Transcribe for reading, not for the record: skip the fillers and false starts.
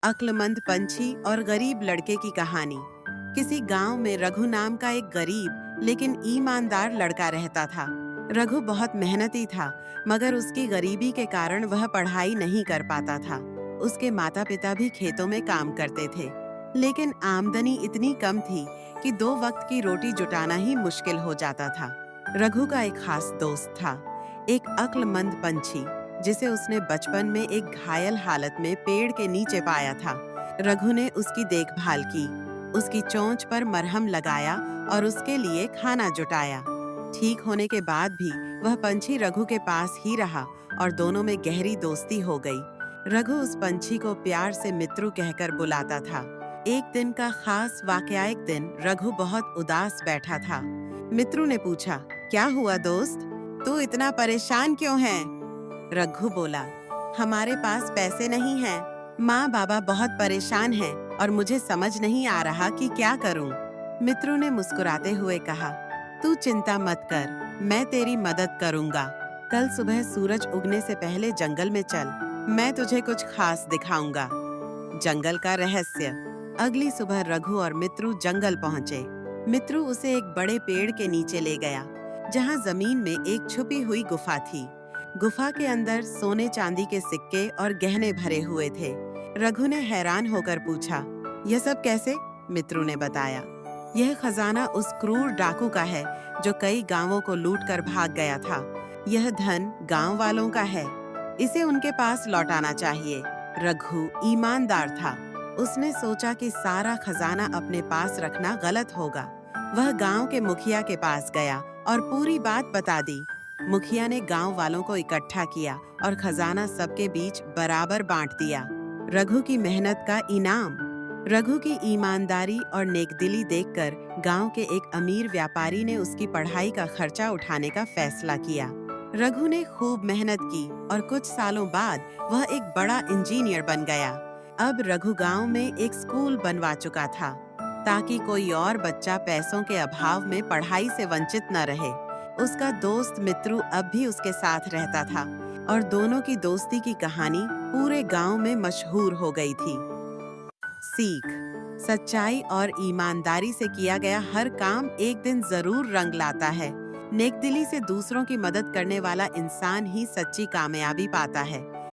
अक्लमंद पंछी और गरीब लड़के की कहानी। किसी गांव में रघु नाम का एक गरीब लेकिन ईमानदार लड़का रहता था। रघु बहुत मेहनती था, मगर उसकी गरीबी के कारण वह पढ़ाई नहीं कर पाता था। उसके माता पिता भी खेतों में काम करते थे, लेकिन आमदनी इतनी कम थी कि 2 वक्त की रोटी जुटाना ही मुश्किल हो जाता था। रघु का एक खास दोस्त था, एक अक्लमंद पंछी, जिसे उसने बचपन में एक घायल हालत में पेड़ के नीचे पाया था। रघु ने उसकी देखभाल की, उसकी चोंच पर मरहम लगाया और उसके लिए खाना जुटाया। ठीक होने के बाद भी वह पंछी रघु के पास ही रहा और दोनों में गहरी दोस्ती हो गई। रघु उस पंछी को प्यार से मित्रु कहकर बुलाता था। एक दिन का खास वाकया। एक दिन रघु बहुत उदास बैठा था। मित्रु ने पूछा, क्या हुआ दोस्त, तू इतना परेशान क्यों है? रघु बोला, हमारे पास पैसे नहीं हैं, माँ बाबा बहुत परेशान हैं और मुझे समझ नहीं आ रहा कि क्या करूं। मित्रु ने मुस्कुराते हुए कहा, तू चिंता मत कर, मैं तेरी मदद करूंगा। कल सुबह सूरज उगने से पहले जंगल में चल, मैं तुझे कुछ खास दिखाऊंगा। जंगल का रहस्य। अगली सुबह रघु और मित्रु जंगल पहुंचे। मित्रु उसे एक बड़े पेड़ के नीचे ले गया, जहां जमीन में एक छुपी हुई गुफा थी। गुफा के अंदर सोने चांदी के सिक्के और गहने भरे हुए थे। रघु ने हैरान होकर पूछा, यह सब कैसे? मित्रु ने बताया, यह खजाना उस क्रूर डाकू का है जो कई गांवों को लूट कर भाग गया था। यह धन गांव वालों का है, इसे उनके पास लौटाना चाहिए। रघु ईमानदार था। उसने सोचा कि सारा खजाना अपने पास रखना गलत होगा। वह गांव के मुखिया के पास गया और पूरी बात बता दी। मुखिया ने गांव वालों को इकट्ठा किया और खजाना सबके बीच बराबर बांट दिया। रघु की मेहनत का इनाम। रघु की ईमानदारी और नेकदिली देखकर गांव के एक अमीर व्यापारी ने उसकी पढ़ाई का खर्चा उठाने का फैसला किया। रघु ने खूब मेहनत की और कुछ सालों बाद वह एक बड़ा इंजीनियर बन गया। अब रघु गांव में एक स्कूल बनवा चुका था, ताकि कोई और बच्चा पैसों के अभाव में पढ़ाई से वंचित न रहे। उसका दोस्त मित्रु अब भी उसके साथ रहता था और दोनों की दोस्ती की कहानी पूरे गांव में मशहूर हो गई थी। सीख। सच्चाई और ईमानदारी से किया गया हर काम एक दिन जरूर रंग लाता है। नेकदिली से दूसरों की मदद करने वाला इंसान ही सच्ची कामयाबी पाता है।